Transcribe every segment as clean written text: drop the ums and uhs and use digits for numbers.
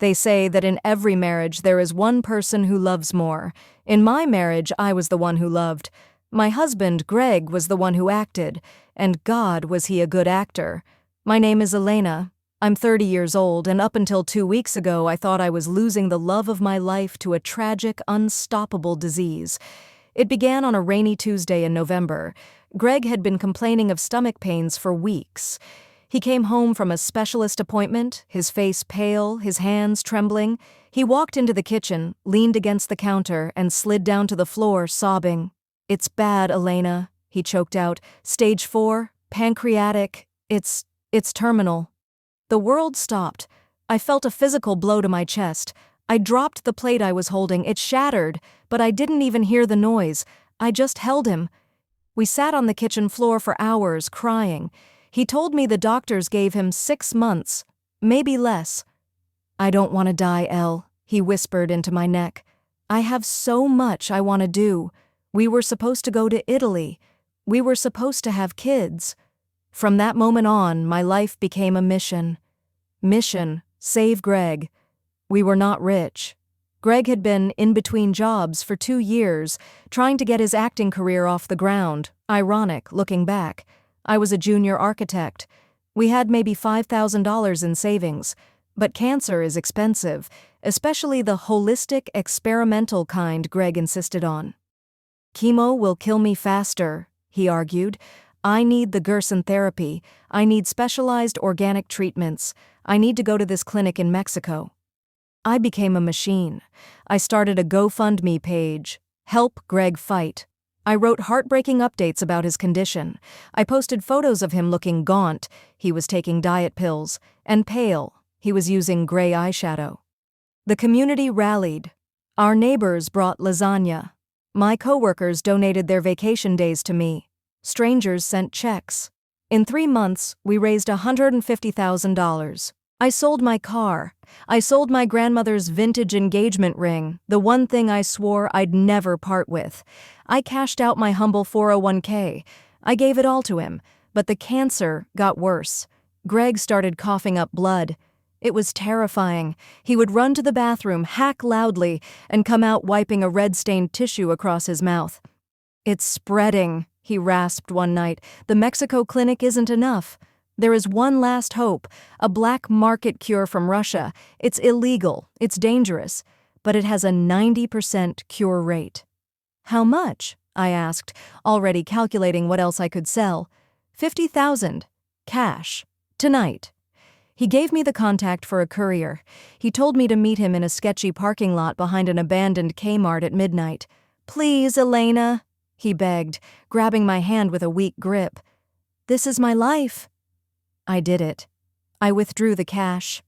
They say that in every marriage there is one person who loves more. In my marriage, I was the one who loved. My husband, Greg, was the one who acted. And God, was he a good actor. My name is Elena. I'm 30 years old, and up until 2 weeks ago, I thought I was losing the love of my life to a tragic, unstoppable disease. It began on a rainy Tuesday in November. Greg had been complaining of stomach pains for weeks. He came home from a specialist appointment, his face pale, his hands trembling. He walked into the kitchen, leaned against the counter, and slid down to the floor, sobbing. "It's bad, Elena," he choked out. "Stage 4, pancreatic, it's terminal." The world stopped. I felt a physical blow to my chest. I dropped the plate I was holding. It shattered, but I didn't even hear the noise. I just held him. We sat on the kitchen floor for hours, crying. He told me the doctors gave him 6 months, maybe less. "I don't want to die, Elle," he whispered into my neck. "I have so much I want to do. We were supposed to go to Italy. We were supposed to have kids." From that moment on, my life became a mission. Mission: save Greg. We were not rich. Greg had been in between jobs for 2 years, trying to get his acting career off the ground. Ironic, looking back. I was a junior architect. We had maybe $5,000 in savings. But cancer is expensive, especially the holistic, experimental kind Greg insisted on. "Chemo will kill me faster," he argued. "I need the Gerson therapy. I need specialized organic treatments. I need to go to this clinic in Mexico." I became a machine. I started a GoFundMe page. Help Greg Fight. I wrote heartbreaking updates about his condition. I posted photos of him looking gaunt. He was taking diet pills. And pale. He was using gray eyeshadow. The community rallied. Our neighbors brought lasagna. My coworkers donated their vacation days to me. Strangers sent checks. In 3 months, we raised $150,000. I sold my car. I sold my grandmother's vintage engagement ring, the one thing I swore I'd never part with. I cashed out my humble 401k. I gave it all to him, but the cancer got worse. Greg started coughing up blood. It was terrifying. He would run to the bathroom, hack loudly, and come out wiping a red-stained tissue across his mouth. "It's spreading," he rasped one night. "The Mexico clinic isn't enough. There is one last hope, a black market cure from Russia. It's illegal, it's dangerous, but it has a 90% cure rate." "How much?" I asked, already calculating what else I could sell. $50,000. Cash. Tonight." He gave me the contact for a courier. He told me to meet him in a sketchy parking lot behind an abandoned Kmart at midnight. "Please, Elena," he begged, grabbing my hand with a weak grip. "This is my life." I did it. I withdrew the cash.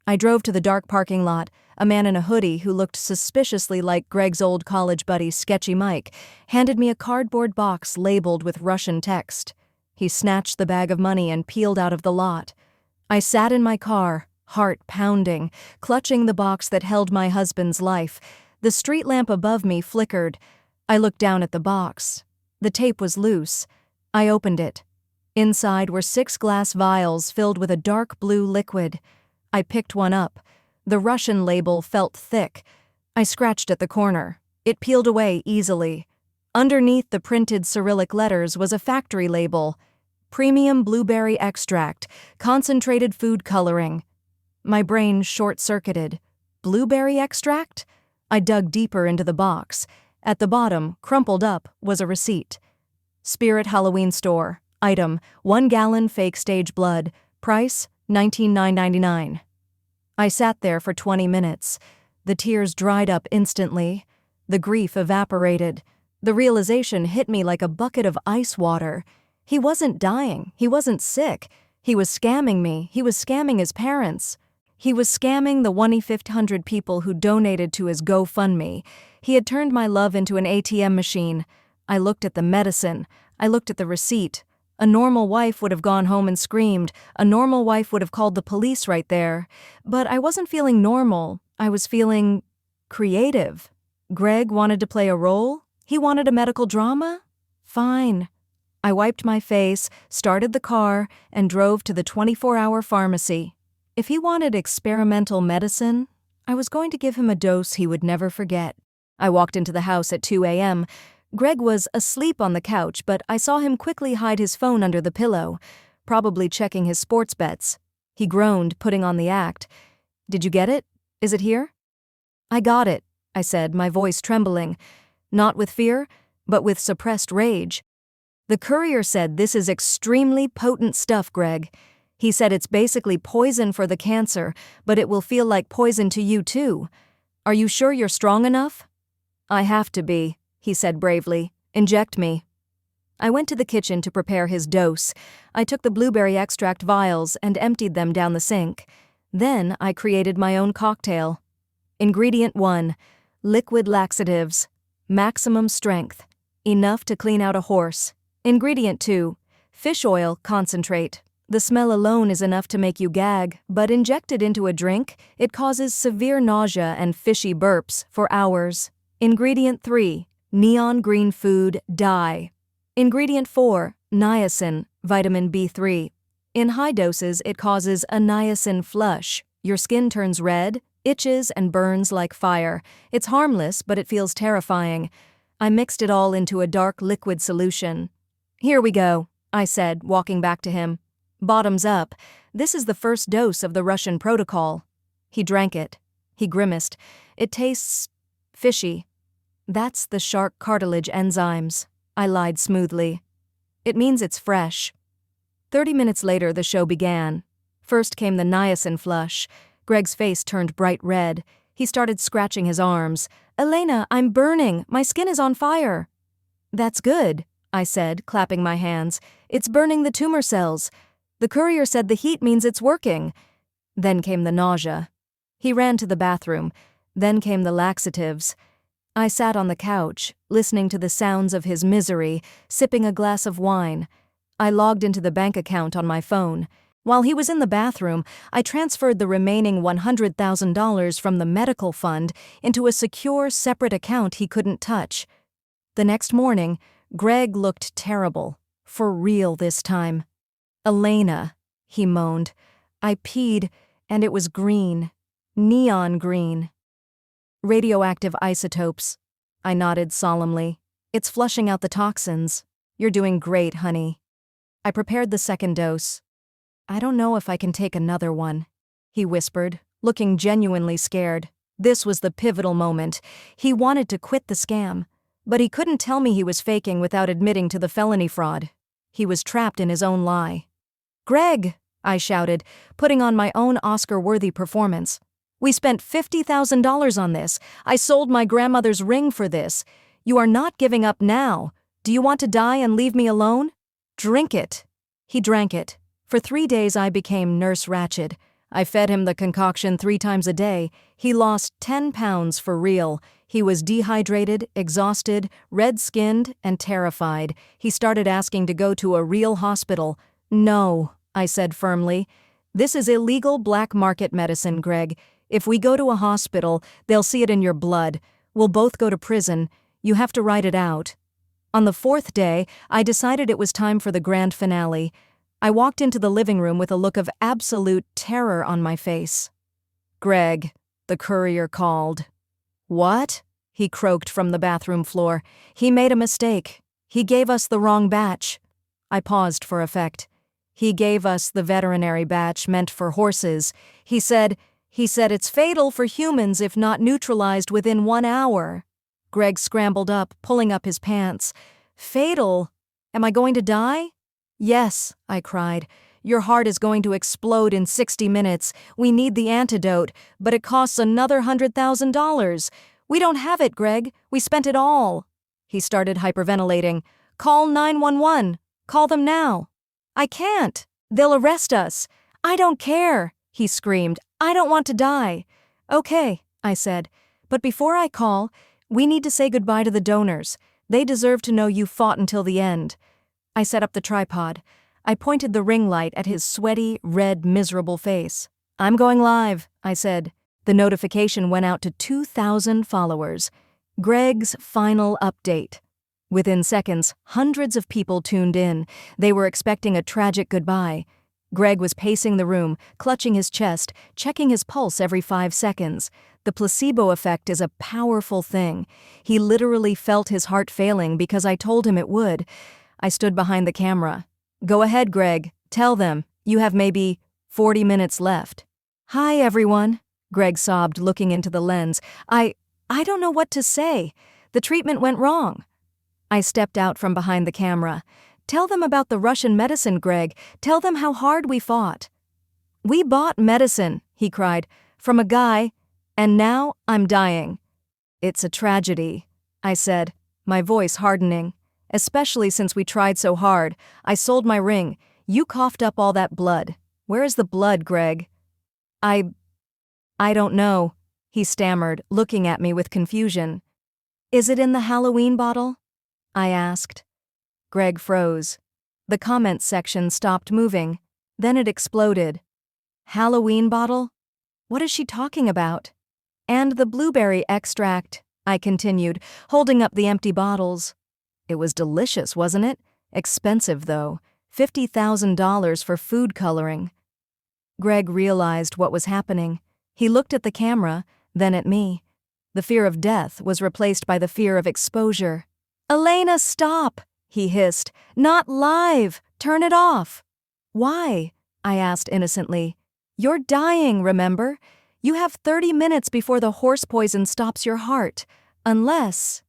I drove to the dark parking lot. A man in a hoodie who looked suspiciously like Greg's old college buddy Sketchy Mike handed me a cardboard box labeled with Russian text. He snatched the bag of money and peeled out of the lot. I sat in my car, heart pounding, clutching the box that held my husband's life. The street lamp above me flickered. I looked down at the box. The tape was loose. I opened it. Inside were 6 glass vials filled with a dark blue liquid. I picked one up. The Russian label felt thick. I scratched at the corner. It peeled away easily. Underneath the printed Cyrillic letters was a factory label. "Premium blueberry extract, concentrated food coloring." My brain short-circuited. Blueberry extract? I dug deeper into the box. At the bottom, crumpled up, was a receipt. Spirit Halloween Store. Item: 1 gallon fake stage blood. Price: $19.99. I sat there for 20 minutes. The tears dried up instantly. The grief evaporated. The realization hit me like a bucket of ice water. He wasn't dying. He wasn't sick. He was scamming me. He was scamming his parents. He was scamming the 1,500 people who donated to his GoFundMe. He had turned my love into an ATM machine. I looked at the medicine. I looked at the receipt. A normal wife would have gone home and screamed. A normal wife would have called the police right there. But I wasn't feeling normal. I was feeling creative. Greg wanted to play a role? He wanted a medical drama? Fine. I wiped my face, started the car, and drove to the 24-hour pharmacy. If he wanted experimental medicine, I was going to give him a dose he would never forget. I walked into the house at 2 a.m. Greg was asleep on the couch, but I saw him quickly hide his phone under the pillow, probably checking his sports bets. He groaned, putting on the act. "Did you get it? Is it here?" "I got it," I said, my voice trembling. Not with fear, but with suppressed rage. "The courier said this is extremely potent stuff, Greg. He said it's basically poison for the cancer, but it will feel like poison to you too. Are you sure you're strong enough?" "I have to be," he said bravely. "Inject me." I went to the kitchen to prepare his dose. I took the blueberry extract vials and emptied them down the sink. Then I created my own cocktail. Ingredient 1, liquid laxatives, maximum strength, enough to clean out a horse. Ingredient 2, fish oil concentrate. The smell alone is enough to make you gag, but injected into a drink, it causes severe nausea and fishy burps for hours. Ingredient 3, neon green food dye. Ingredient 4, niacin, vitamin B3. In high doses, it causes a niacin flush. Your skin turns red, itches, and burns like fire. It's harmless, but it feels terrifying. I mixed it all into a dark liquid solution. "Here we go," I said, walking back to him. "Bottoms up. This is the first dose of the Russian protocol." He drank it. He grimaced. "It tastes fishy." "That's the shark cartilage enzymes," I lied smoothly. "It means it's fresh." 30 minutes later, the show began. First came the niacin flush. Greg's face turned bright red. He started scratching his arms. "Elena, I'm burning. My skin is on fire." "That's good," I said, clapping my hands. "It's burning the tumor cells. The courier said the heat means it's working." Then came the nausea. He ran to the bathroom. Then came the laxatives. I sat on the couch, listening to the sounds of his misery, sipping a glass of wine. I logged into the bank account on my phone. While he was in the bathroom, I transferred the remaining $100,000 from the medical fund into a secure, separate account he couldn't touch. The next morning, Greg looked terrible. For real this time. "Elena," he moaned. "I peed, and it was green. Neon green." "Radioactive isotopes." I nodded solemnly. "It's flushing out the toxins. You're doing great, honey." I prepared the second dose. "I don't know if I can take another one," he whispered, looking genuinely scared. This was the pivotal moment. He wanted to quit the scam, but he couldn't tell me he was faking without admitting to the felony fraud. He was trapped in his own lie. "Greg," I shouted, putting on my own Oscar-worthy performance. "We spent $50,000 on this. I sold my grandmother's ring for this. You are not giving up now. Do you want to die and leave me alone? Drink it." He drank it. For 3 days I became Nurse Ratched. I fed him the concoction 3 times a day. He lost 10 pounds for real. He was dehydrated, exhausted, red-skinned, and terrified. He started asking to go to a real hospital. "No," I said firmly. "This is illegal black market medicine, Greg. If we go to a hospital, they'll see it in your blood. We'll both go to prison. You have to write it out." On the 4th day, I decided it was time for the grand finale. I walked into the living room with a look of absolute terror on my face. "Greg," the courier called. "What?" he croaked from the bathroom floor. "He made a mistake. He gave us the wrong batch." I paused for effect. "He gave us the veterinary batch meant for horses. He said it's fatal for humans if not neutralized within 1 hour." Greg scrambled up, pulling up his pants. "Fatal? Am I going to die?" "Yes," I cried. "Your heart is going to explode in 60 minutes. We need the antidote, but it costs another $100,000. We don't have it, Greg. We spent it all." He started hyperventilating. "Call 911. Call them now." "I can't. They'll arrest us." "I don't care," he screamed. "I don't want to die." "Okay," I said. "But before I call, we need to say goodbye to the donors. They deserve to know you fought until the end." I set up the tripod. I pointed the ring light at his sweaty, red, miserable face. "I'm going live," I said. The notification went out to 2,000 followers. Greg's final update. Within seconds, hundreds of people tuned in. They were expecting a tragic goodbye. Greg was pacing the room, clutching his chest, checking his pulse every 5 seconds. The placebo effect is a powerful thing. He literally felt his heart failing because I told him it would. I stood behind the camera. Go ahead, Greg. Tell them. You have maybe 40 minutes left. Hi, everyone, Greg sobbed, looking into the lens. I don't know what to say. The treatment went wrong. I stepped out from behind the camera. Tell them about the Russian medicine, Greg. Tell them how hard we fought. We bought medicine, he cried, from a guy, and now I'm dying. It's a tragedy, I said, my voice hardening. Especially since we tried so hard. I sold my ring. You coughed up all that blood. Where is the blood, Greg? I don't know, he stammered, looking at me with confusion. Is it in the Halloween bottle? I asked. Greg froze. The comments section stopped moving. Then it exploded. Halloween bottle? What is she talking about? And the blueberry extract, I continued, holding up the empty bottles. It was delicious, wasn't it? Expensive, though. $50,000 for food coloring. Greg realized what was happening. He looked at the camera, then at me. The fear of death was replaced by the fear of exposure. Elena, stop! He hissed. Not live! Turn it off! Why? I asked innocently. You're dying, remember? You have 30 minutes before the horse poison stops your heart. Unless...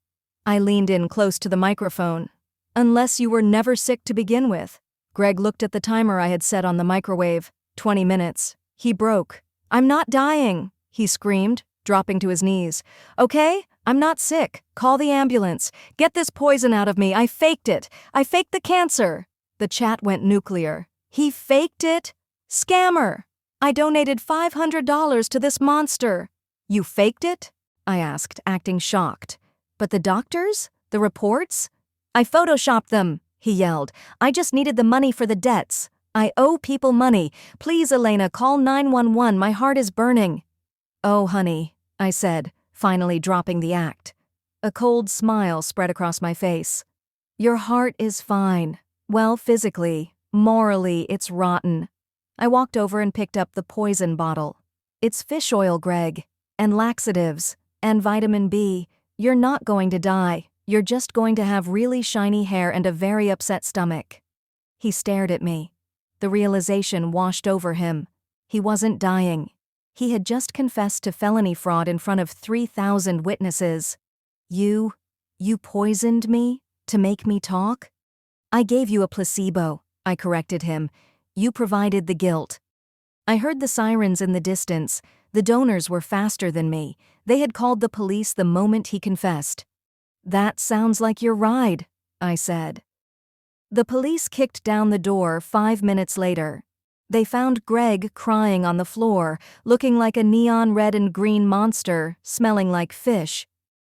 I leaned in close to the microphone. Unless you were never sick to begin with. Greg looked at the timer I had set on the microwave. 20 minutes. He broke. I'm not dying, he screamed, dropping to his knees. Okay, I'm not sick. Call the ambulance. Get this poison out of me. I faked it. I faked the cancer. The chat went nuclear. He faked it? Scammer! I donated $500 to this monster. You faked it? I asked, acting shocked. But the doctors? The reports? I photoshopped them, he yelled. I just needed the money for the debts. I owe people money. Please, Elena, call 911. My heart is burning. Oh, honey, I said, finally dropping the act. A cold smile spread across my face. Your heart is fine. Well, physically, morally, it's rotten. I walked over and picked up the poison bottle. It's fish oil, Greg, and laxatives, and vitamin B. You're not going to die. You're just going to have really shiny hair and a very upset stomach. He stared at me. The realization washed over him. He wasn't dying. He had just confessed to felony fraud in front of 3,000 witnesses. You poisoned me to make me talk? I gave you a placebo, I corrected him. You provided the guilt. I heard the sirens in the distance. The donors were faster than me. They had called the police the moment he confessed. That sounds like your ride, I said. The police kicked down the door 5 minutes later. They found Greg crying on the floor, looking like a neon red and green monster, smelling like fish.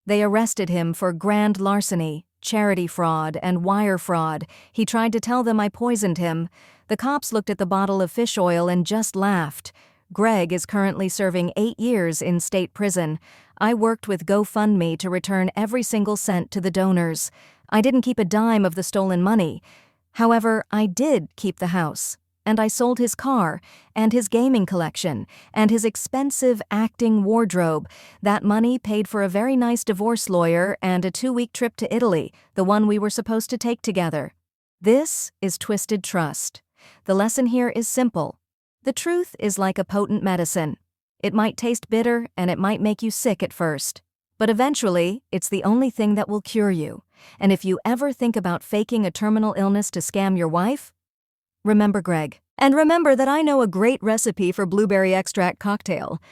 They arrested him for grand larceny, charity fraud, and wire fraud. He tried to tell them I poisoned him. The cops looked at the bottle of fish oil and just laughed. Greg is currently serving 8 years in state prison. I worked with GoFundMe to return every single cent to the donors. I didn't keep a dime of the stolen money. However, I did keep the house. And I sold his car, and his gaming collection, and his expensive acting wardrobe. That money paid for a very nice divorce lawyer and a 2-week trip to Italy, the one we were supposed to take together. This is twisted trust. The lesson here is simple. The truth is like a potent medicine. It might taste bitter and it might make you sick at first. But eventually, it's the only thing that will cure you. And if you ever think about faking a terminal illness to scam your wife, remember Greg. And remember that I know a great recipe for blueberry extract cocktail.